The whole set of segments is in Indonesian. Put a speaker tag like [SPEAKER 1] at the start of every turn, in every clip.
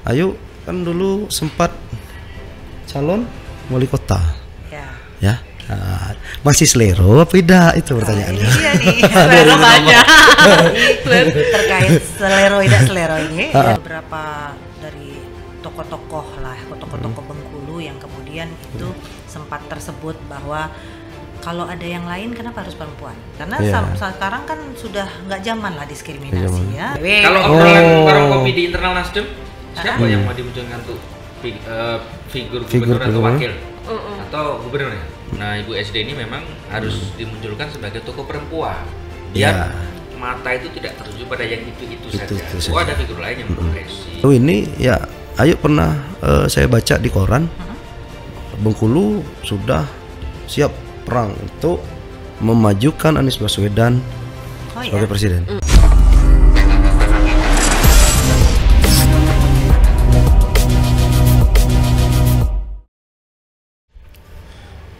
[SPEAKER 1] Ayu kan dulu sempat calon wali kota, ya. Masih selero apa tidak itu pertanyaannya?
[SPEAKER 2] Iya nih, selero banyak. Terkait selero tidak selero ini, ada beberapa dari tokoh-tokoh lah, tokoh-tokoh Bengkulu yang kemudian itu sempat tersebut bahwa kalau ada yang lain kenapa harus perempuan? Karena sekarang kan sudah nggak zaman lah diskriminasi ya.
[SPEAKER 3] Kalau orang kopi di internal Nasdem, siapa yang mau dimunculkan tuh figur gubernur atau wakil atau gubernur ya? Nah, Ibu SD ini memang harus dimunculkan sebagai tokoh perempuan biar mata itu tidak tertuju pada yang itu saja. Oh, ada figur lain yang progresif.
[SPEAKER 1] Ini ya, Ayu pernah saya baca di koran, Bengkulu sudah siap perang untuk memajukan Anies Baswedan sebagai presiden.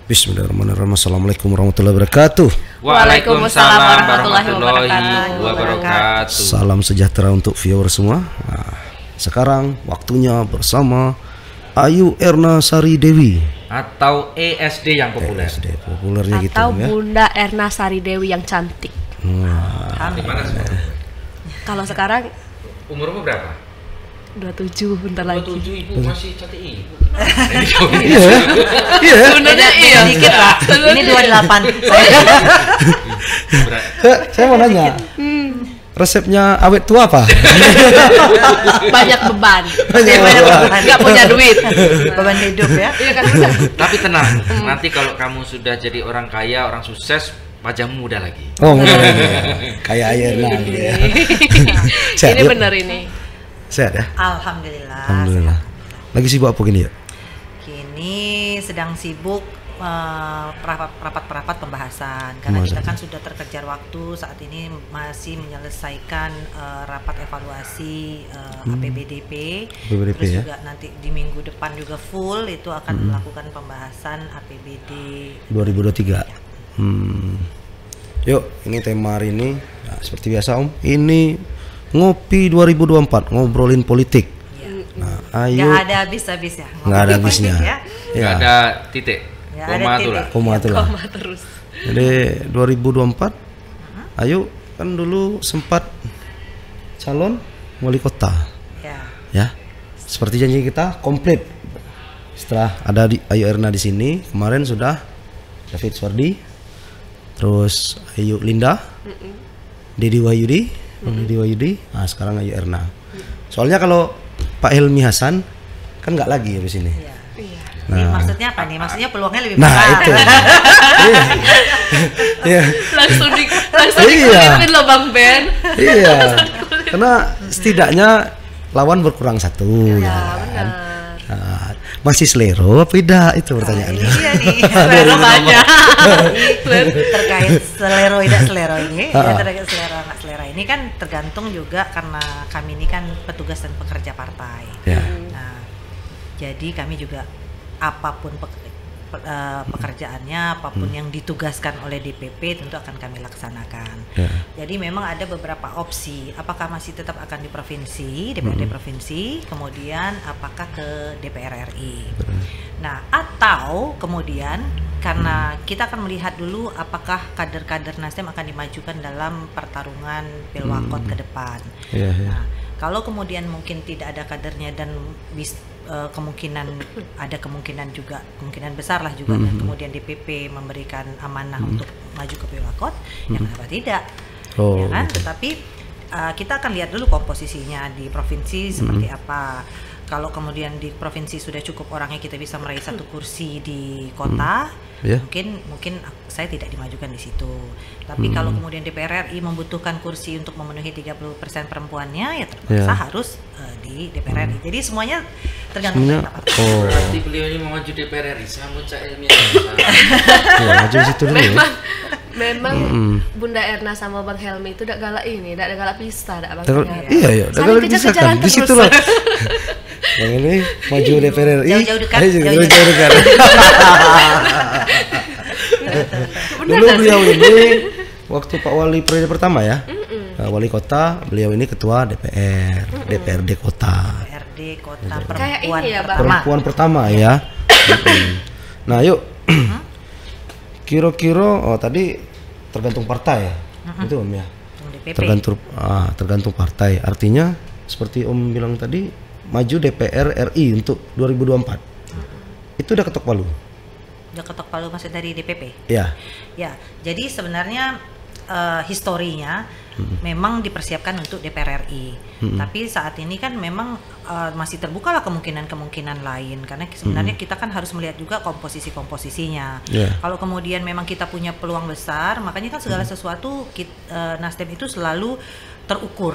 [SPEAKER 1] Bismillahirrahmanirrahim. Assalamualaikum warahmatullahi wabarakatuh.
[SPEAKER 3] Waalaikumsalam warahmatullahi wabarakatuh.
[SPEAKER 1] Salam sejahtera untuk viewer semua. Nah, sekarang waktunya bersama Ayu Erna Sari Dewi
[SPEAKER 3] Atau ESD yang populer.
[SPEAKER 1] ESD populernya gitu
[SPEAKER 4] atau
[SPEAKER 1] ya.
[SPEAKER 4] Bunda Erna Sari Dewi yang cantik.
[SPEAKER 3] Di mana sekarang?
[SPEAKER 4] Kalau sekarang
[SPEAKER 3] Umurmu berapa?
[SPEAKER 4] 27 bentar lagi.
[SPEAKER 3] 27, Ibu masih cantik ibu.
[SPEAKER 1] Iya.
[SPEAKER 4] Sebenarnya iya.
[SPEAKER 2] Sedikit lah. Ini 28.
[SPEAKER 1] Saya mau nanya, resepnya awet tua apa?
[SPEAKER 4] Banyak beban.
[SPEAKER 2] Banyak beban.
[SPEAKER 4] Nggak punya duit.
[SPEAKER 2] Beban hidup ya.
[SPEAKER 4] Iya kan?
[SPEAKER 3] Tapi tenang, nanti kalau kamu sudah jadi orang kaya, orang sukses, wajahmu muda lagi.
[SPEAKER 1] Oh, kayak Ayerna gitu ya. Sehat,
[SPEAKER 4] Ini
[SPEAKER 1] Yuk?
[SPEAKER 4] bener ini.
[SPEAKER 1] Sehat ya?
[SPEAKER 2] Alhamdulillah.
[SPEAKER 1] Alhamdulillah. Lagi sibuk apa gini ya?
[SPEAKER 2] Kini sedang sibuk rapat-rapat pembahasan karena kita kan sudah terkejar waktu. Saat ini masih menyelesaikan rapat evaluasi APBDP. Terus
[SPEAKER 1] ya?
[SPEAKER 2] juga nanti di minggu depan juga full itu akan melakukan pembahasan APBD
[SPEAKER 1] 2023. Yuk, ini tema hari ini. Nah, seperti biasa Om, ini ngopi 2024, ngobrolin politik. Nah, Ayu
[SPEAKER 2] nggak ada habis-habisnya.
[SPEAKER 1] nggak ada habisnya.
[SPEAKER 2] Ya.
[SPEAKER 3] Nggak ada titik.
[SPEAKER 2] Nggak ada
[SPEAKER 3] Koma tuh
[SPEAKER 2] titik.
[SPEAKER 3] lah.
[SPEAKER 1] Koma tuh lah.
[SPEAKER 4] Koma terus.
[SPEAKER 1] Jadi 2024, Ayu kan dulu sempat calon wali kota, ya. Seperti janji kita komplit. Setelah ada Ayu Erna di sini, kemarin sudah David Swardi, terus Ayu Linda, Dedi Wahyudi, nah sekarang Ayu Erna. Soalnya kalau Pak Helmi Hasan kan nggak lagi habis ini.
[SPEAKER 2] Iya. Ini maksudnya apa nih? Maksudnya peluangnya lebih
[SPEAKER 1] Nah
[SPEAKER 2] besar.
[SPEAKER 1] itu. Iya.
[SPEAKER 4] Langsung dikulitin loh Bang Ben.
[SPEAKER 1] Iya. Karena setidaknya lawan berkurang satu.
[SPEAKER 4] Ya,
[SPEAKER 1] kan?
[SPEAKER 4] benar.
[SPEAKER 1] Nah, masih selero apa tidak itu pertanyaannya?
[SPEAKER 2] Iya nih, selero banyak. Terkait selero tidak selero ini, terkait selero nggak selera ini kan tergantung juga karena kami ini kan petugas dan pekerja partai.
[SPEAKER 1] Ya.
[SPEAKER 2] Nah, jadi kami juga apapun pekerjaannya, apapun yang ditugaskan oleh DPP tentu akan kami laksanakan. Jadi memang ada beberapa opsi, apakah masih tetap akan di provinsi, DPRD provinsi, kemudian apakah ke DPR RI. Nah, atau kemudian karena kita akan melihat dulu apakah kader-kader Nasdem akan dimajukan dalam pertarungan Pilwakot ke depan. Nah, kalau kemudian mungkin tidak ada kadernya dan kemungkinan besar lah juga dan kemudian DPP memberikan amanah untuk maju ke Pilwakot, ya kenapa tidak? Ya kan? Tetapi kita akan lihat dulu komposisinya di provinsi seperti apa. Kalau kemudian di provinsi sudah cukup orangnya, kita bisa meraih satu kursi di kota, mungkin saya tidak dimajukan di situ. Tapi kalau kemudian DPR RI membutuhkan kursi untuk memenuhi 30% perempuannya, ya terpaksa harus di DPR RI. Jadi semuanya tergantung dari partai.
[SPEAKER 3] Berarti beliau ini mau maju DPR RI, sama Cak Elmi.
[SPEAKER 1] Ya, maju situ dulu ya.
[SPEAKER 4] Memang Bunda Erna sama Bang Helmi itu udah galak ini, udah galak pista, udah Bang.
[SPEAKER 1] Iya, udah galak pisahkan. Di situ lah. Yang ini maju DPR RI.
[SPEAKER 2] Jauh-jauh dekat.
[SPEAKER 1] Jauh-jauh dekat. Dulu beliau ini waktu Pak Wali periode pertama ya, wali kota, beliau ini ketua DPR, DPRD kota.
[SPEAKER 2] DPRD kota
[SPEAKER 4] Kayak
[SPEAKER 2] perempuan
[SPEAKER 4] ini ya, Bang.
[SPEAKER 2] pertama.
[SPEAKER 1] Perempuan pertama ya. Nah, yuk. Kira-kira tadi tergantung partai ya. Itu Om ya.
[SPEAKER 2] DPP.
[SPEAKER 1] Tergantung partai. Artinya seperti Om bilang tadi, maju DPR RI untuk 2024. Itu udah ketok palu.
[SPEAKER 2] Udah ketok palu maksud dari DPP.
[SPEAKER 1] Ya.
[SPEAKER 2] Ya, jadi sebenarnya historinya memang dipersiapkan untuk DPR RI. Tapi saat ini kan memang masih terbuka lah kemungkinan-kemungkinan lain, karena sebenarnya kita kan harus melihat juga komposisinya. Kalau kemudian memang kita punya peluang besar, makanya kan segala sesuatu Nasdem itu selalu terukur.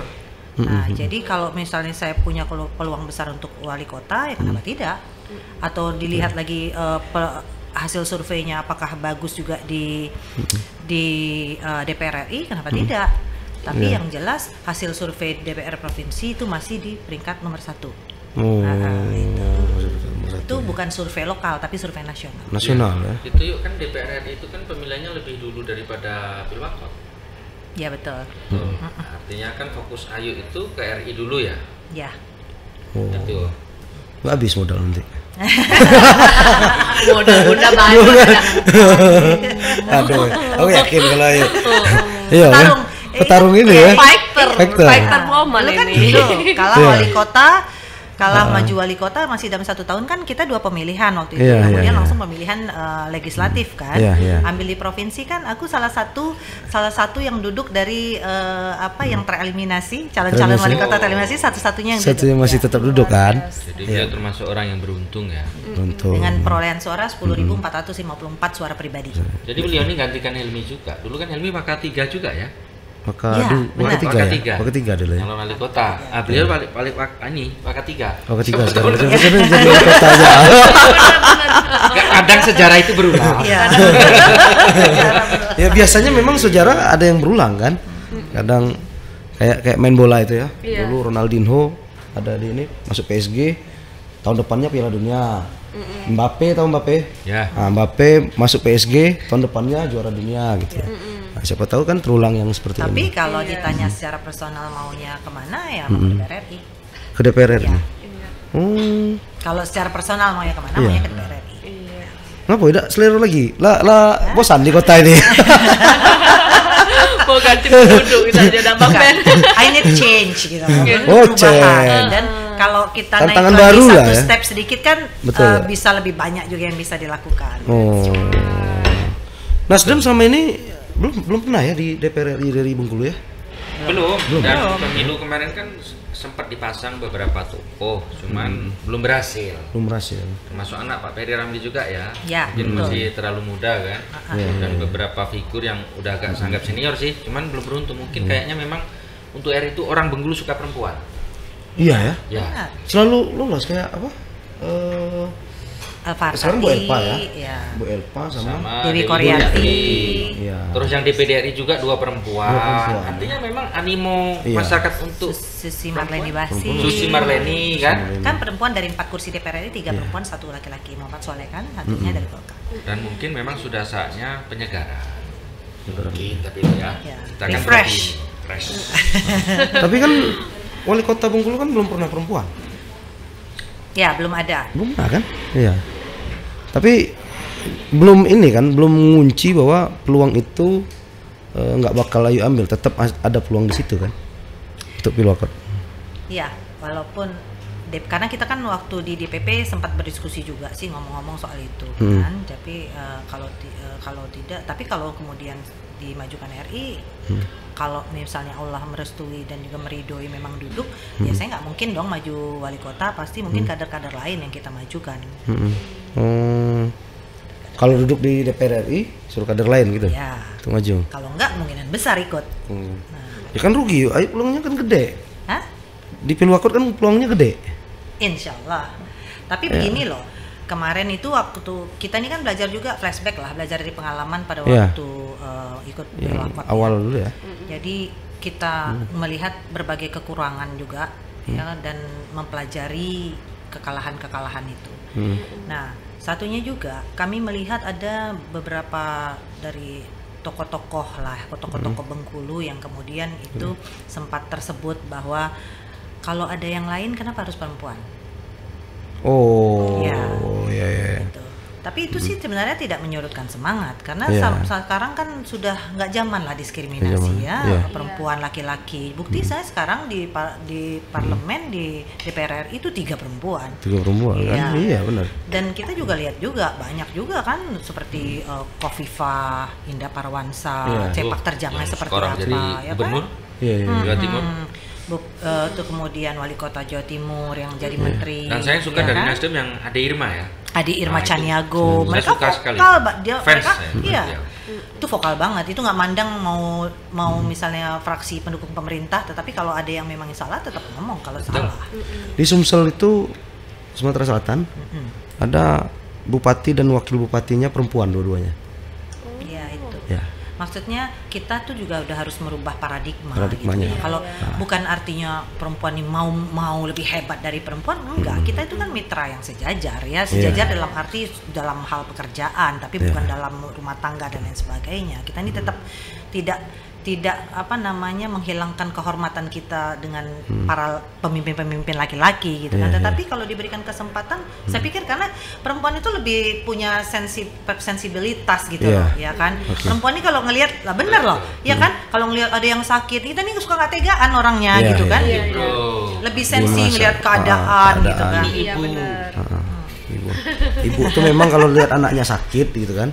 [SPEAKER 2] Nah, jadi kalau misalnya saya punya peluang besar untuk wali kota, ya kenapa tidak? Atau dilihat lagi hasil surveinya apakah bagus juga di DPR RI, kenapa tidak? Tapi yang jelas hasil survei DPR provinsi itu masih di peringkat nomor 1. Itu bukan survei lokal tapi survei nasional.
[SPEAKER 1] Nasional ya.
[SPEAKER 3] Itu yuk kan DPR RI itu kan pemilihannya lebih dulu daripada Pilwakot.
[SPEAKER 2] Ya betul.
[SPEAKER 3] Artinya kan fokus Ayu itu ke RI dulu ya.
[SPEAKER 2] Ya.
[SPEAKER 3] Itu.
[SPEAKER 1] Nggak habis modal nanti.
[SPEAKER 4] Modal banyak.
[SPEAKER 1] Aduh, aku yakin kalau Ayu.
[SPEAKER 2] Petarung
[SPEAKER 1] ini ya.
[SPEAKER 4] Fighter woman
[SPEAKER 2] kan
[SPEAKER 4] ini.
[SPEAKER 2] gitu. Kalah maju wali kota masih dalam 1 tahun kan kita 2 pemilihan waktu itu, kemudian langsung pemilihan legislatif kan. Ambil di provinsi kan aku salah satu yang duduk dari yang tereliminasi, calon-calon wali kota tereliminasi satu-satunya yang
[SPEAKER 1] duduk. Masih tetap duduk kan.
[SPEAKER 3] Jadi dia termasuk orang yang beruntung ya.
[SPEAKER 2] Dengan perolehan suara 10.454 suara pribadi.
[SPEAKER 3] Jadi beliau ini gantikan Helmi juga. Dulu kan Helmi Waka 3 juga ya.
[SPEAKER 1] Waka 3 dulu ya.
[SPEAKER 3] Kalau wali kota. Beliau balik Waka 3.
[SPEAKER 1] Waka 3 sekarang. Jadi wali kota aja.
[SPEAKER 3] Kadang sejarah itu berulang.
[SPEAKER 1] Ya biasanya memang sejarah ada yang berulang kan. Kadang kayak main bola itu ya. Dulu Ronaldinho ada di ini masuk PSG, tahun depannya Piala Dunia. Mbappe ya. Mbappe masuk PSG, tahun depannya juara dunia gitu ya. Siapa tahu kan terulang yang seperti ini.
[SPEAKER 2] Tapi kalau ditanya secara personal maunya kemana ya mau ke DPR RI.
[SPEAKER 1] Ke DPR RI.
[SPEAKER 2] Kalau secara personal maunya kemana maunya ke DPR RI.
[SPEAKER 1] Ngapa tidak selera lagi? Lah bosan di kota ini.
[SPEAKER 4] Mau ganti penduduk kita aja nambah pen.
[SPEAKER 2] I need change gitu.
[SPEAKER 1] Change.
[SPEAKER 2] Dan kalau kita
[SPEAKER 1] tantangan
[SPEAKER 2] naik
[SPEAKER 1] baru
[SPEAKER 2] lagi 1
[SPEAKER 1] ya.
[SPEAKER 2] step sedikit kan bisa lebih banyak juga yang bisa dilakukan.
[SPEAKER 1] Nasdem sama ini belum pernah ya di DPR RI dari Bengkulu ya?
[SPEAKER 3] Belum. Dan pemilu kemarin kan sempat dipasang beberapa tokoh, cuman belum berhasil. Termasuk anak Pak Ferry Ramli juga ya. Mungkin masih terlalu muda kan. Dan beberapa figur yang udah agak sanggap senior sih, cuman belum beruntung. Mungkin kayaknya memang untuk RI itu orang Bengkulu suka perempuan.
[SPEAKER 1] Iya ya.
[SPEAKER 3] Ya.
[SPEAKER 1] Selalu lolos kayak apa? Sekarang Bu Elpa ya. Bu Elpa sama
[SPEAKER 2] Dewi Koryati.
[SPEAKER 3] Terus yang DPD RI juga 2 perempuan. Artinya memang animo masyarakat untuk
[SPEAKER 2] Susi Marleni Basi.
[SPEAKER 3] Susi Marleni kan.
[SPEAKER 2] Kan perempuan dari 4 kursi DPR RI 3 perempuan 1 laki-laki. Muhammad Soleh kan satunya dari Golkar.
[SPEAKER 3] Dan mungkin memang sudah saatnya penyegaran. Mungkin tapi ya. Kita kan
[SPEAKER 2] fresh.
[SPEAKER 1] Tapi kan wali kota Bengkulu kan belum pernah perempuan.
[SPEAKER 2] Ya, belum ada.
[SPEAKER 1] Belum ada kan? Iya. Tapi belum mengunci bahwa peluang itu nggak bakal Ayu ambil, tetap ada peluang di situ kan untuk Pilwakot.
[SPEAKER 2] Iya, walaupun karena kita kan waktu di DPP sempat berdiskusi juga sih ngomong-ngomong soal itu kan. Tapi kalau kemudian dimajukan RI, kalau misalnya Allah merestui dan juga meridoi memang duduk, ya saya nggak mungkin dong maju wali kota, pasti mungkin kader-kader lain yang kita majukan.
[SPEAKER 1] Kalau duduk di DPR RI suruh kader lain gitu
[SPEAKER 2] ya,
[SPEAKER 1] untuk maju.
[SPEAKER 2] Kalau enggak kemungkinan besar ikut.
[SPEAKER 1] Ya kan rugi, Ayu peluangnya kan gede.
[SPEAKER 2] Hah?
[SPEAKER 1] Di Pilwakot kan peluangnya gede.
[SPEAKER 2] Insya Allah. Tapi begini loh, kemarin itu waktu kita ini kan belajar juga flashback lah, belajar dari pengalaman pada waktu ikut Pilwakot.
[SPEAKER 1] Awal dulu ya.
[SPEAKER 2] Jadi kita melihat berbagai kekurangan juga ya, dan mempelajari kekalahan-kekalahan itu. Nah, satunya juga kami melihat ada beberapa dari tokoh-tokoh Bengkulu yang kemudian itu sempat tersebut bahwa kalau ada yang lain kenapa harus perempuan?
[SPEAKER 1] Oh,
[SPEAKER 2] ya.
[SPEAKER 1] Ya.
[SPEAKER 2] Gitu. Tapi itu sih sebenarnya tidak menyurutkan semangat karena sekarang kan sudah nggak zaman lah diskriminasi perempuan laki-laki. Bukti saya sekarang di parlemen di DPR RI itu 3 perempuan.
[SPEAKER 1] 3 perempuan kan? Iya benar.
[SPEAKER 2] Dan kita juga lihat juga banyak juga kan seperti Khofifah, Indah Parawansa, sepak terjangnya seperti apa
[SPEAKER 3] jadi
[SPEAKER 2] ya
[SPEAKER 3] gubernur
[SPEAKER 2] kan?
[SPEAKER 3] Jawa Timur.
[SPEAKER 2] Itu kemudian wali kota Jawa Timur yang jadi menteri.
[SPEAKER 3] Dan saya suka dari Nasdem yang Ade Irma ya.
[SPEAKER 2] Ade Irma Caniago, mereka vokal, itu vokal banget. Itu nggak mandang mau misalnya fraksi pendukung pemerintah, tetapi kalau ada yang memang salah tetap ngomong kalau salah.
[SPEAKER 1] Di Sumsel itu Sumatera Selatan ada bupati dan wakil bupatinya perempuan dua-duanya.
[SPEAKER 2] Iya itu.
[SPEAKER 1] Ya.
[SPEAKER 2] Maksudnya kita tuh juga udah harus merubah
[SPEAKER 1] paradigmanya.
[SPEAKER 2] Gitu. Kalau bukan artinya perempuan ini mau lebih hebat dari perempuan, enggak. Kita itu kan mitra yang sejajar ya, dalam arti dalam hal pekerjaan, tapi bukan dalam rumah tangga dan lain sebagainya. Kita ini tetap tidak menghilangkan kehormatan kita dengan para pemimpin-pemimpin laki-laki gitu kan. Tetapi kalau diberikan kesempatan, saya pikir karena perempuan itu lebih punya sensibilitas gitu loh, ya kan. Perempuan ini kalau ngelihat lah bener loh, ya kan. Kalau ngelihat ada yang sakit, kita nih suka nggak tegaan orangnya gitu kan. Lebih sensi ngelihat keadaan gitu kan.
[SPEAKER 4] Iya benar.
[SPEAKER 1] Ibu tuh memang kalau lihat anaknya sakit gitu kan.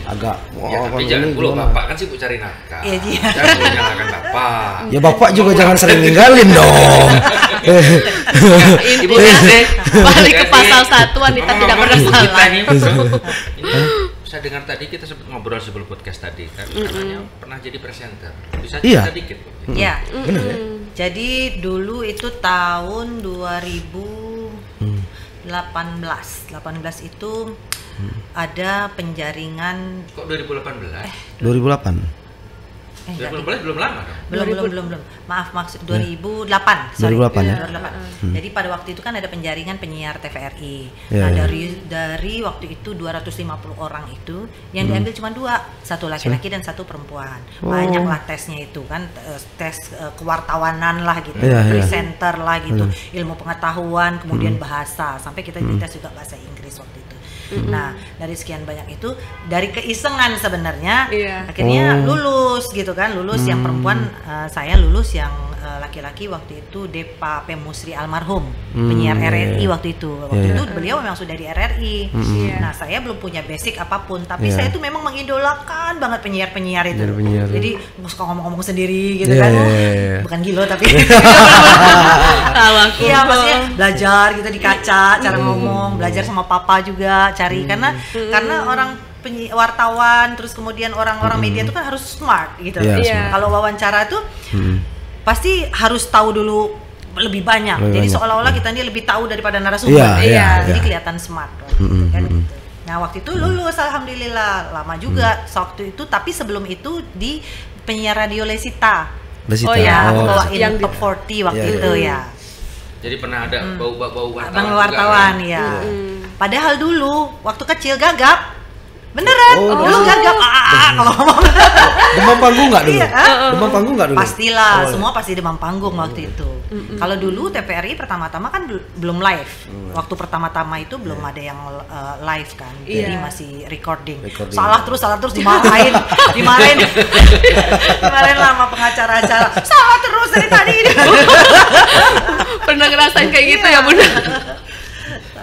[SPEAKER 1] Agak
[SPEAKER 3] tapi jangan dulu bapak kan sibuk cari nafkah. Jangan menyalahkan bapak.
[SPEAKER 1] Ya bapak juga jangan sering ninggalin dong.
[SPEAKER 4] Intinya balik ke pasal 1 wanita tidak bersalah.
[SPEAKER 3] Ini saya dengar tadi kita sempat ngobrol sebelum podcast tadi kan katanya pernah jadi presenter. Bisa cerita dikit?
[SPEAKER 2] Iya.
[SPEAKER 1] Benar ya?
[SPEAKER 2] Jadi dulu itu tahun 2018 itu ada penjaringan.
[SPEAKER 3] Kok 2018?
[SPEAKER 1] 2008.
[SPEAKER 3] 2018 belum lama dong?
[SPEAKER 2] Belum. Maaf, maksud 2008.
[SPEAKER 1] 2008 ya.
[SPEAKER 2] 2008. Jadi pada waktu itu kan ada penjaringan penyiar TVRI. Nah, dari waktu itu 250 orang itu yang diambil cuma 2, satu laki-laki dan satu perempuan. Banyaklah tesnya itu kan, tes kewartawanan lah gitu, presenter lah gitu, ilmu pengetahuan, kemudian bahasa, sampai kita dites juga bahasa Inggris waktu itu. Nah, dari sekian banyak itu, dari keisengan sebenarnya, akhirnya lulus gitu kan, yang perempuan, saya lulus, yang laki-laki waktu itu Depa Pemusri almarhum, penyiar RRI waktu itu. Waktu itu beliau memang sudah di RRI. Nah, saya belum punya basic apapun, tapi saya tuh memang mengidolakan banget penyiar-penyiar itu. Jadi suka ngomong-ngomong sendiri gitu kan, bukan gilo tapi. Iya, maksudnya belajar gitu di kaca, cara ngomong, belajar sama papa juga, cari karena orang wartawan terus kemudian orang-orang media itu kan harus smart gitu. Kalau wawancara tuh pasti harus tahu dulu lebih banyak. Jadi seolah-olah kita ini lebih tahu daripada narasumber. Jadi kelihatan smart gitu, kan gitu. Nah, waktu itu lulus alhamdulillah, lama juga waktu itu, tapi sebelum itu di penyiar radio Lesita. Bawain top 40 waktu itu ya.
[SPEAKER 3] Jadi pernah ada bau-bau
[SPEAKER 2] wartawan ya. Padahal dulu waktu kecil gagap. Beneran, dulu gagap. Kalau ngomong.
[SPEAKER 1] Demam panggung nggak dulu? Demam panggung nggak dulu?
[SPEAKER 2] Pastilah, semua pasti demam panggung waktu itu. Kalau dulu TVRI pertama-tama kan belum live. Waktu pertama-tama itu belum ada yang live kan, jadi masih recording. Salah terus dimarahin lah sama pengacara acara. Salah terus dari tadi.
[SPEAKER 4] Pernah ngerasain kayak gitu ya Bunda?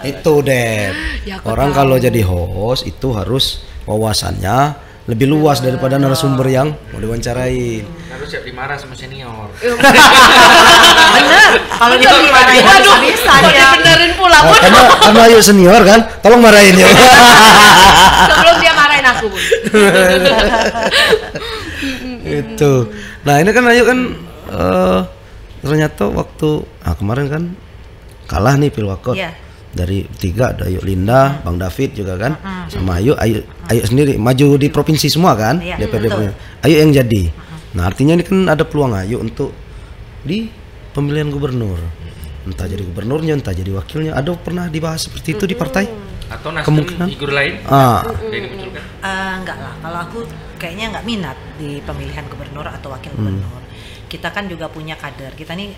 [SPEAKER 1] Itu deh. Orang kalau jadi host itu harus wawasannya lebih luas daripada narasumber yang mau diwawancarain.
[SPEAKER 3] Harus siap dimarah sama senior.
[SPEAKER 2] Bener. Kalau dia dimarahin bisa ya.
[SPEAKER 4] Benerin pula Bun.
[SPEAKER 1] Karena Ayu senior kan, tolong marahin ya.
[SPEAKER 4] Sebelum dia marahin aku Bun.
[SPEAKER 1] Itu. Nah ini kan Ayu kan ternyata waktu kemarin kan kalah nih Pilwakot. Dari 3 ada Ayu Linda, Bang David juga kan, sama Ayu sendiri maju di provinsi semua kan, DPRD punya. Ayu yang jadi. Nah artinya ini kan ada peluang Ayu untuk di pemilihan gubernur, entah jadi gubernurnya, entah jadi wakilnya. Ada pernah dibahas seperti itu di partai?
[SPEAKER 3] Atau Nasdem figur lain?
[SPEAKER 2] Enggak lah, kalau aku kayaknya nggak minat di pemilihan gubernur atau wakil gubernur. kita kan juga punya kader. Kita nih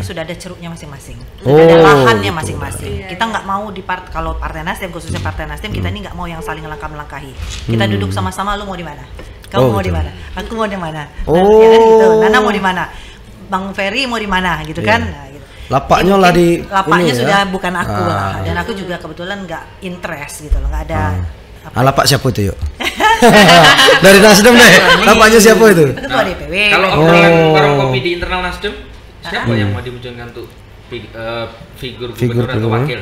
[SPEAKER 2] sudah ada ceruknya masing-masing, ada lahannya masing-masing. Kita nggak mau kalau Partai Nasdem, khususnya Partai Nasdem, kita ini nggak mau yang saling melangkah-melangkahi. Kita duduk sama-sama, lu mau di mana? Kamu mau di mana? Aku mau di mana? Ya kan gitu. Nana mau di mana? Bang Ferry mau di mana? Gitu kan? Nah, gitu.
[SPEAKER 1] Lapaknya lah
[SPEAKER 2] lapaknya sudah bukan aku lah. Dan aku juga kebetulan nggak interest gitu loh, nggak ada.
[SPEAKER 1] Lapak siapa itu yuk? Dari Nasdem deh. Lapaknya siapa itu?
[SPEAKER 2] Ketua DPW.
[SPEAKER 3] Kalau obrolan warung kopi di internal Nasdem, siapa yang mau dimunculkan untuk figur gubernur atau wakil?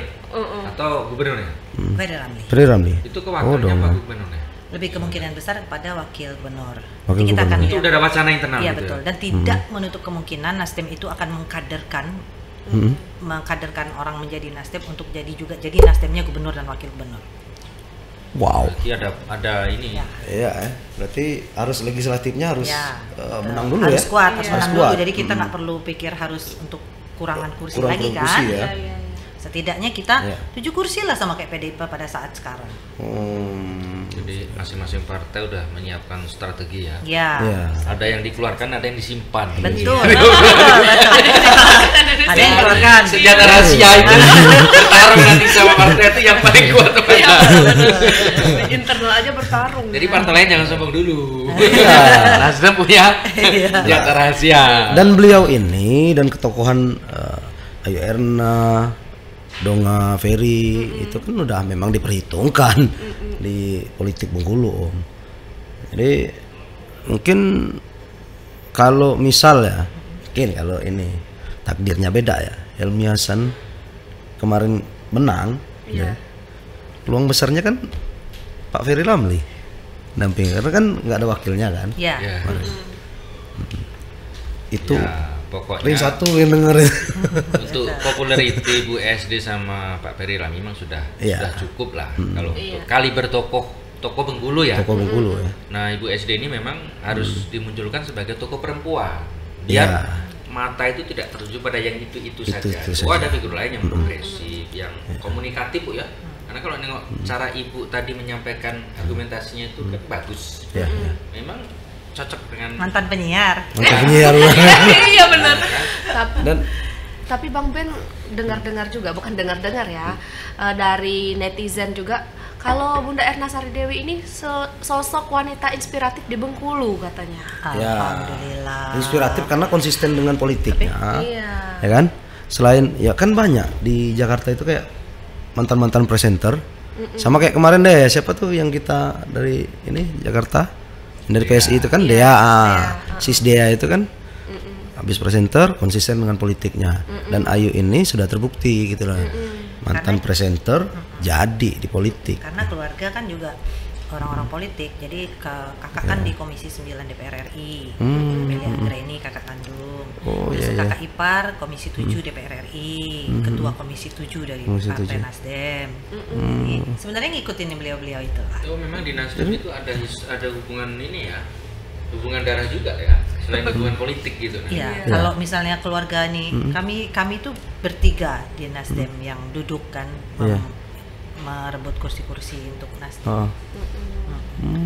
[SPEAKER 3] Atau gubernurnya?
[SPEAKER 1] Ferry Ramli.
[SPEAKER 3] Itu ke wakilnya apa gubernurnya?
[SPEAKER 2] Lebih kemungkinan besar pada wakil gubernur.
[SPEAKER 1] Kita
[SPEAKER 2] akan
[SPEAKER 3] itu udah ada wacana internal.
[SPEAKER 2] Iya betul. Dan tidak menutup kemungkinan Nasdem itu akan mengkaderkan orang menjadi Nasdem untuk jadi Nasdemnya gubernur dan wakil gubernur.
[SPEAKER 1] Wow.
[SPEAKER 3] Berarti ada ini.
[SPEAKER 2] Iya.
[SPEAKER 1] Berarti harus legislatifnya harus menang dulu
[SPEAKER 2] harus
[SPEAKER 1] ya.
[SPEAKER 2] Kuat, harus menang dulu. Jadi kita nggak perlu pikir harus untuk kurangan kursi lagi kan.
[SPEAKER 1] Kursi, ya.
[SPEAKER 2] Setidaknya kita 7 kursi lah sama kayak PDIP pada saat sekarang.
[SPEAKER 3] Jadi masing-masing partai udah menyiapkan strategi ya.
[SPEAKER 2] Iya.
[SPEAKER 3] Ada yang dikeluarkan, ada yang disimpan.
[SPEAKER 2] Betul. Ada yang dikeluarkan.
[SPEAKER 3] Senjata rahasia itu bertarung nanti sama partai itu yang paling kuat.
[SPEAKER 4] Di internal aja bertarung.
[SPEAKER 3] Jadi partai lain jangan sombong dulu. Nasdem punya senjata rahasia.
[SPEAKER 1] Dan beliau ini dan ketokohan Ayu Erna, Donga Ferry itu kan udah memang diperhitungkan di politik Bengkulu, Om. Jadi mungkin kalau misal ya, kalau ini takdirnya beda ya, Helmi Hasan kemarin menang, ya, peluang besarnya kan Pak Ferry Ramli damping, karena kan nggak ada wakilnya kan.
[SPEAKER 2] Iya.
[SPEAKER 1] Itu.
[SPEAKER 3] Pokoknya
[SPEAKER 1] Ring satu yang dengerin.
[SPEAKER 3] Untuk popularity Bu SD sama Pak Ferry Ramli memang sudah cukup lah. Kalau untuk kaliber tokoh Bengkulu ya.
[SPEAKER 1] Tokoh Bengkulu ya.
[SPEAKER 3] Nah, Ibu SD ini memang harus dimunculkan sebagai tokoh perempuan. Biar mata itu tidak tertuju pada yang itu saja. Ada figur lain yang progresif, yang komunikatif Bu ya. Karena kalau nengok cara Ibu tadi menyampaikan argumentasinya itu kan bagus. Memang cocok dengan
[SPEAKER 2] mantan penyiar.
[SPEAKER 4] Iya benar. Tapi Bang Ben dengar-dengar juga, bukan dengar-dengar ya, dari netizen juga, kalau Bunda Erna Sari Dewi ini sosok wanita inspiratif di Bengkulu katanya.
[SPEAKER 2] Alhamdulillah.
[SPEAKER 1] Inspiratif karena konsisten dengan politiknya. Ya kan? Selain ya kan banyak di Jakarta itu kayak mantan-mantan presenter. Sama kayak kemarin deh, siapa tuh yang kita dari ini Jakarta? Dari PSI itu kan Sis Dea itu kan habis presenter konsisten dengan politiknya, dan Ayu ini sudah terbukti gitu loh, mantan presenter jadi di politik.
[SPEAKER 2] Karena keluarga kan juga orang-orang politik, jadi kakak kan di Komisi 9 DPR RI, Melia Anggraini kakak kandung, terus kakak ipar Komisi 7 DPR RI, ketua Komisi 7 dari Partai Nasdem. Sebenarnya ngikutin beliau-beliau itu lah.
[SPEAKER 3] Oh, memang di Nasdem itu ada hubungan ini ya, hubungan darah juga ya, selain hubungan politik gitu.
[SPEAKER 2] Iya, kalau misalnya keluarga nih, kami tuh bertiga di Nasdem yang duduk kan merebut kursi-kursi untuk Nasdem.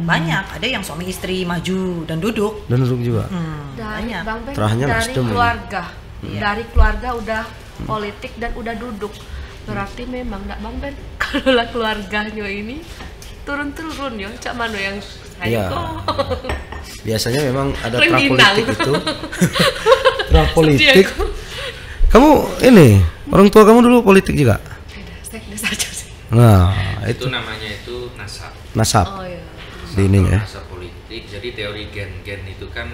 [SPEAKER 2] Banyak, ada yang suami istri maju dan duduk juga.
[SPEAKER 4] Banyak. Bang Ben, dari keluarga udah politik dan udah duduk. Berarti memang enggak Bang Ben, kalau lah keluarganya ini turun-turun ya, cak mano yang
[SPEAKER 1] biasanya memang ada politik itu. Politik. Kamu ini, orang tua kamu dulu politik juga?
[SPEAKER 4] Beda saja sih.
[SPEAKER 1] Nah,
[SPEAKER 3] itu namanya itu
[SPEAKER 1] nasab.
[SPEAKER 4] Oh iya.
[SPEAKER 1] Di ini ya.
[SPEAKER 3] Nasab politik. Jadi teori gen itu kan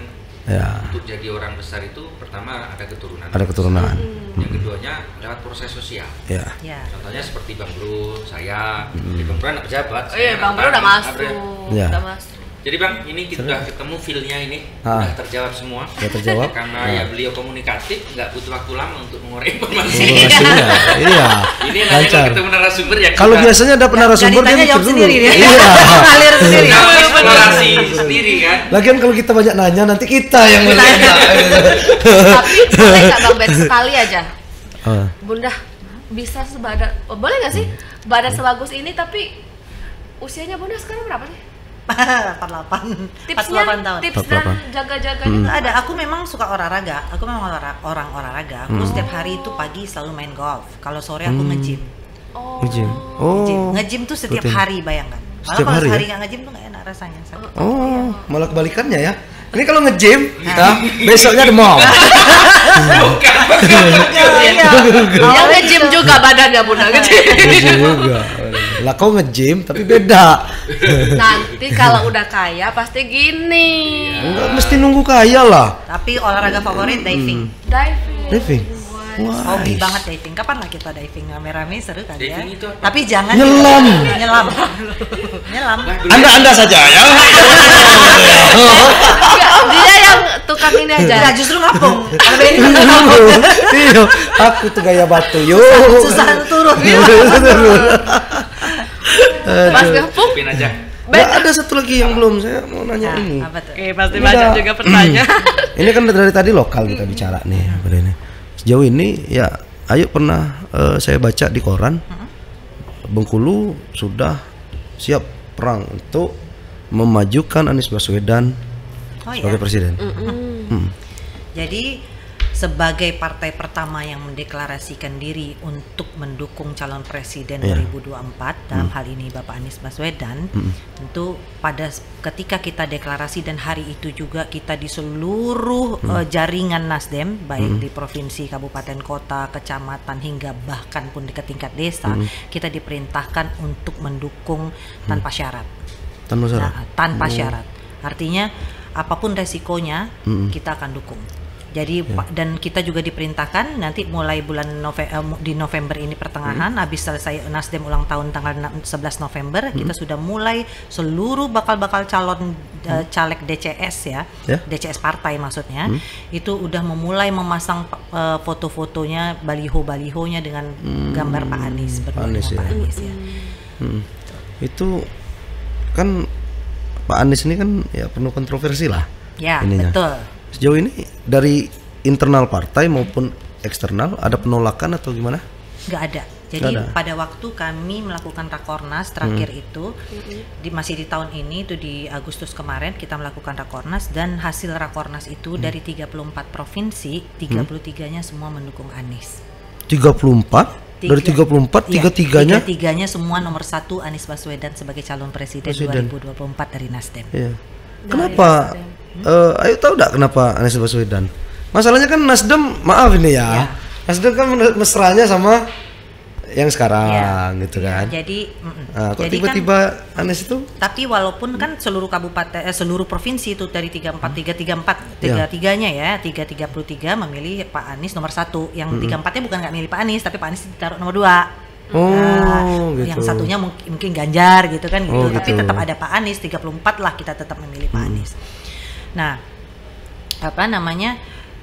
[SPEAKER 3] untuk jadi orang besar itu pertama ada keturunan.
[SPEAKER 1] Ada keturunan.
[SPEAKER 3] Yang keduanya lewat proses sosial. Contohnya seperti Bang Bro, saya, di Bang Bro anak pejabat.
[SPEAKER 4] Oh iya, Bang Bro udah masuk. Udah masuk.
[SPEAKER 3] Jadi Bang, ini kita sudah ketemu feel-nya ini, sudah terjawab semua.
[SPEAKER 1] Sudah terjawab.
[SPEAKER 3] Karena ya beliau komunikatif, nggak butuh waktu lama untuk mengorek informasi.
[SPEAKER 1] Iya.
[SPEAKER 3] Ini nanti kalau ketemu narasumber ya.
[SPEAKER 1] Kalau biasanya ada narasumber dia
[SPEAKER 2] jawab sendiri dia.
[SPEAKER 1] Iya.
[SPEAKER 2] Ngalir sendiri.
[SPEAKER 3] Eksplorasi sendiri kan.
[SPEAKER 1] Lagian kalau kita banyak nanya nanti kita yang nanya.
[SPEAKER 4] Tapi boleh nggak Bang Ben sekali aja? Bunda bisa sebadan, boleh nggak sih badan sebagus ini tapi usianya Bunda sekarang berapa sih?
[SPEAKER 2] 48.
[SPEAKER 4] Tipsnya,
[SPEAKER 2] 48 tahun.
[SPEAKER 4] tips dan jaga-jaganya
[SPEAKER 2] Nggak ada. Aku memang suka olahraga. Aku memang orang olahraga. Aku setiap hari itu pagi selalu main golf. Kalau sore aku nge-gym.
[SPEAKER 1] Nge-gym. Oh.
[SPEAKER 2] Nge-gym tuh setiap
[SPEAKER 1] rutin.
[SPEAKER 2] hari, bayangkan. Malah
[SPEAKER 1] Setiap
[SPEAKER 2] kalau
[SPEAKER 1] hari
[SPEAKER 2] sehari
[SPEAKER 1] ya?
[SPEAKER 2] nggak nge-gym tuh nggak enak rasanya. Sakit.
[SPEAKER 1] Oh, malah kebalikannya ya. Ini kalau nge-gym, besoknya demam.
[SPEAKER 3] Bukan.
[SPEAKER 4] Dia nge-gym juga badannya Bunda nge-gym.
[SPEAKER 1] Nge-gym juga. Lah kau nge-gym tapi beda.
[SPEAKER 4] Nanti kalau udah kaya pasti gini.
[SPEAKER 1] Enggak mesti nunggu kaya lah.
[SPEAKER 2] Tapi olahraga favorit diving.
[SPEAKER 1] Diving.
[SPEAKER 2] Hobi banget diving. Kapan lah kita diving rame-rame, seru kan ya?
[SPEAKER 3] Diving itu apa?
[SPEAKER 2] Tapi jangan
[SPEAKER 1] Nyelam.
[SPEAKER 2] Nyelam.
[SPEAKER 1] Anda saja ya.
[SPEAKER 4] Dia yang tukang ini aja.
[SPEAKER 2] Enggak, justru ngapung. Kalau Benny kan ngapung.
[SPEAKER 1] Iya, aku tuh gaya batu. Yo.
[SPEAKER 2] Susah turun.
[SPEAKER 4] Pas ngapung.
[SPEAKER 3] Pin aja.
[SPEAKER 1] Nah, ada satu lagi yang belum saya mau nanya ini.
[SPEAKER 2] Apa tuh?
[SPEAKER 4] Pasti
[SPEAKER 1] Ini
[SPEAKER 4] banyak
[SPEAKER 1] udah-
[SPEAKER 4] juga pertanyaan.
[SPEAKER 1] Ini kan dari tadi lokal kita bicara nih, ini. Sejauh ini ya, ayo pernah saya baca di koran, Bengkulu sudah siap perang untuk memajukan Anies Baswedan
[SPEAKER 2] Oh
[SPEAKER 1] sebagai
[SPEAKER 2] ya.
[SPEAKER 1] presiden.
[SPEAKER 2] Jadi sebagai partai pertama yang mendeklarasikan diri untuk mendukung calon presiden 2024 dalam hal ini Bapak Anies Baswedan, tentu ketika kita deklarasi dan hari itu juga kita di seluruh jaringan Nasdem baik di provinsi, kabupaten, kota, kecamatan hingga bahkan pun ke tingkat desa, kita diperintahkan untuk mendukung tanpa syarat.
[SPEAKER 1] Tanpa syarat.
[SPEAKER 2] Nah, tanpa syarat. Artinya apapun resikonya kita akan dukung. Jadi dan kita juga diperintahkan nanti mulai bulan di November ini pertengahan habis selesai Nasdem ulang tahun tanggal 11 November kita sudah mulai seluruh bakal calon caleg DCS ya. DCS partai maksudnya itu udah memulai memasang foto-fotonya, baliho-balihonya dengan gambar Pak Anies berdua dengan Pak Anies ya.
[SPEAKER 1] Itu kan Pak Anies ini kan ya penuh kontroversi lah.
[SPEAKER 2] Ya,
[SPEAKER 1] ininya.
[SPEAKER 2] betul.
[SPEAKER 1] Sejauh ini dari internal partai maupun eksternal ada penolakan atau gimana?
[SPEAKER 2] Nggak ada. Jadi pada waktu kami melakukan rakornas terakhir itu masih di tahun ini itu di Agustus kemarin kita melakukan rakornas dan hasil rakornas itu dari 34 provinsi 33-nya semua mendukung Anies.
[SPEAKER 1] 34? Dari 34 tiga-tiganya?
[SPEAKER 2] Tiga-tiganya semua nomor 1 Anies Baswedan sebagai calon presiden 2024 dari Nasdem.
[SPEAKER 1] Iya. Kenapa? Ayo tahu enggak kenapa Anies Baswedan? Masalahnya kan Nasdem, maaf ini ya. Nasdem kan mesranya sama yang sekarang gitu kan.
[SPEAKER 2] Jadi
[SPEAKER 1] kok tiba-tiba kan, Anies itu?
[SPEAKER 2] Tapi walaupun kan seluruh kabupaten seluruh provinsi itu dari 33-nya ya, 33 memilih Pak Anies nomor 1. Yang 34-nya bukan nggak milih Pak Anies, tapi Pak Anies ditaruh nomor 2.
[SPEAKER 1] Gitu.
[SPEAKER 2] Yang satunya mungkin Ganjar gitu kan gitu. Tapi
[SPEAKER 1] gitu.
[SPEAKER 2] tetap ada Pak Anies, 34 lah kita tetap memilih Pak Anies. Nah,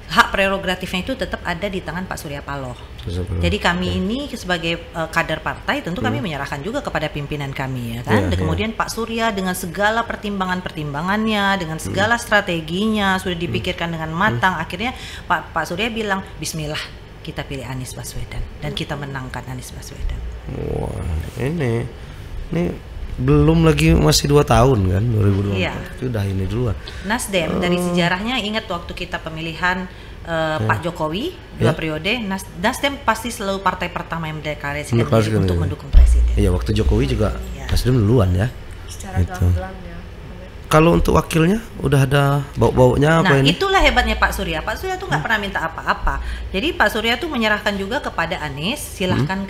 [SPEAKER 2] hak prerogatifnya itu tetap ada di tangan Pak Surya Paloh. Jadi kami ini sebagai kader partai tentu kami menyerahkan juga kepada pimpinan kami ya kan. Kemudian Pak Surya dengan segala pertimbangannya, dengan segala strateginya sudah dipikirkan dengan matang. Akhirnya Pak Surya bilang Bismillah kita pilih Anies Baswedan dan kita menangkan Anies Baswedan.
[SPEAKER 1] Wah, ini belum lagi masih 2 tahun kan 2024.
[SPEAKER 2] Iya.
[SPEAKER 1] Sudah ini duluan.
[SPEAKER 2] Nasdem dari sejarahnya ingat waktu kita pemilihan Pak Jokowi 2 periode, Nasdem pasti selalu partai pertama yang mendeklarasikan diri untuk mendukung presiden.
[SPEAKER 1] Iya, waktu Jokowi juga Nasdem duluan ya.
[SPEAKER 4] Secara gamblang ya.
[SPEAKER 1] Kalau untuk wakilnya udah ada bau-baunya apa ini?
[SPEAKER 2] Nah, itulah hebatnya Pak Surya. Pak Surya tuh nggak pernah minta apa-apa. Jadi Pak Surya tuh menyerahkan juga kepada Anies, silahkan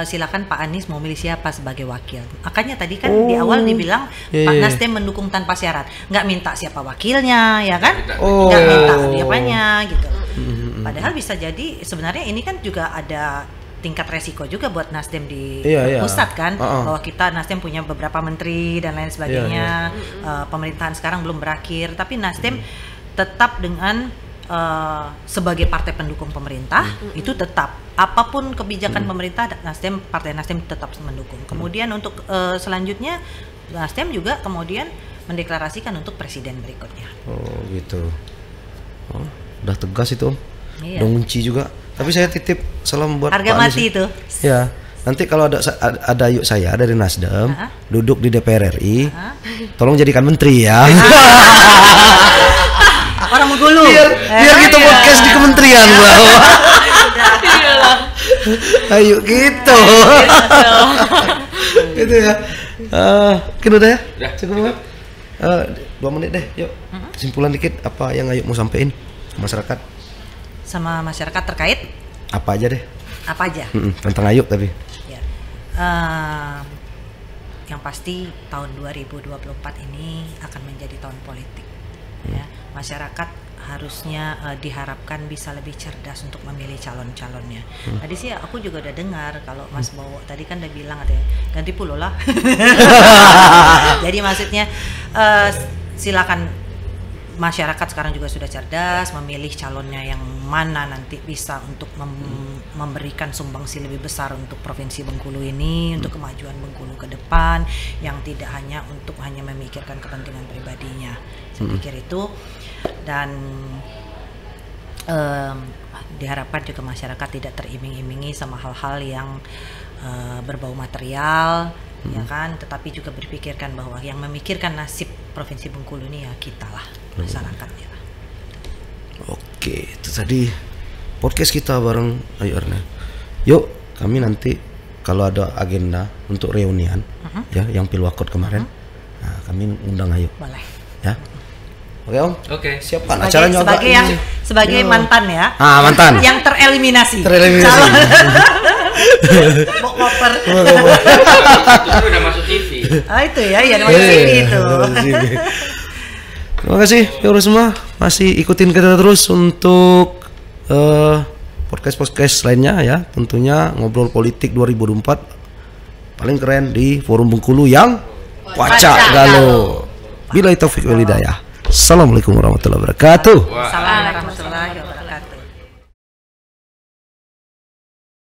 [SPEAKER 2] silahkan Pak Anies mau milih siapa sebagai wakil. Makanya tadi kan di awal dibilang Pak Nasdem mendukung tanpa syarat, nggak minta siapa wakilnya, ya kan? Nggak minta apanya gitu. Padahal bisa jadi sebenarnya ini kan juga ada tingkat resiko juga buat Nasdem di pusat kan, bahwa kita Nasdem punya beberapa menteri dan lain sebagainya. Pemerintahan sekarang belum berakhir, tapi Nasdem tetap dengan sebagai partai pendukung pemerintah itu tetap apapun kebijakan pemerintah partai Nasdem tetap mendukung. Kemudian untuk selanjutnya Nasdem juga kemudian mendeklarasikan untuk presiden berikutnya.
[SPEAKER 1] Oh gitu. Oh, udah tegas itu.
[SPEAKER 2] Iya.
[SPEAKER 1] Udah ngunci juga. Tapi saya titip salam buat
[SPEAKER 2] harga
[SPEAKER 1] Pak
[SPEAKER 2] mati
[SPEAKER 1] Anies.
[SPEAKER 2] itu.
[SPEAKER 1] Ya, Nanti kalau ada yuk saya dari Nasdem duduk di DPR RI, tolong jadikan menteri ya.
[SPEAKER 2] Orang Bengkulu.
[SPEAKER 1] Biar kita podcast di kementerian bawah. Ayo gitu. Gitu ya. Mungkin udah ya? Cukup. 2 menit deh, yuk. Kesimpulan dikit apa yang Ayu mau sampein ke masyarakat?
[SPEAKER 2] Sama masyarakat terkait?
[SPEAKER 1] Apa aja deh.
[SPEAKER 2] Apa aja?
[SPEAKER 1] Tentang Ayu tapi.
[SPEAKER 2] Ya. Yang pasti tahun 2024 ini akan menjadi tahun politik. Ya. Masyarakat harusnya diharapkan bisa lebih cerdas untuk memilih calon-calonnya. Tadi sih aku juga udah dengar kalau Mas Bowo tadi kan udah bilang katanya ganti pulau lah. Jadi maksudnya silakan masyarakat sekarang juga sudah cerdas memilih calonnya yang mana nanti bisa untuk memberikan sumbangsi lebih besar untuk Provinsi Bengkulu ini, untuk kemajuan Bengkulu ke depan, yang tidak hanya untuk hanya memikirkan kepentingan pribadinya. Saya pikir itu, dan diharapkan juga masyarakat tidak teriming-imingi sama hal-hal yang berbau material, ya kan, tetapi juga berpikirkan bahwa yang memikirkan nasib Provinsi Bengkulu ini ya kita lah, masyarakatnya lah.
[SPEAKER 1] Oke, itu tadi podcast kita bareng Ayu Erna. Yuk, kami nanti kalau ada agenda untuk reunian ya yang Pilwakot kemarin, nah, kami undang Ayu.
[SPEAKER 2] Boleh.
[SPEAKER 1] Ya. Oke Om.
[SPEAKER 3] Oke.
[SPEAKER 1] Siapkan acaranya
[SPEAKER 2] sebagai mantan ya.
[SPEAKER 1] Mantan.
[SPEAKER 2] Yang tereliminasi. Bawa koper.
[SPEAKER 3] Itu udah masuk TV.
[SPEAKER 2] Itu ya, yang masuk TV itu.
[SPEAKER 1] Terima kasih Yoro semua, masih ikutin kita terus untuk podcast lainnya ya. Tentunya ngobrol politik 2024 paling keren di Forum Bengkulu yang Wacak Galo. Billahi taufiq wal hidayah. Assalamualaikum warahmatullahi wabarakatuh.
[SPEAKER 2] Assalamualaikum warahmatullahi wabarakatuh.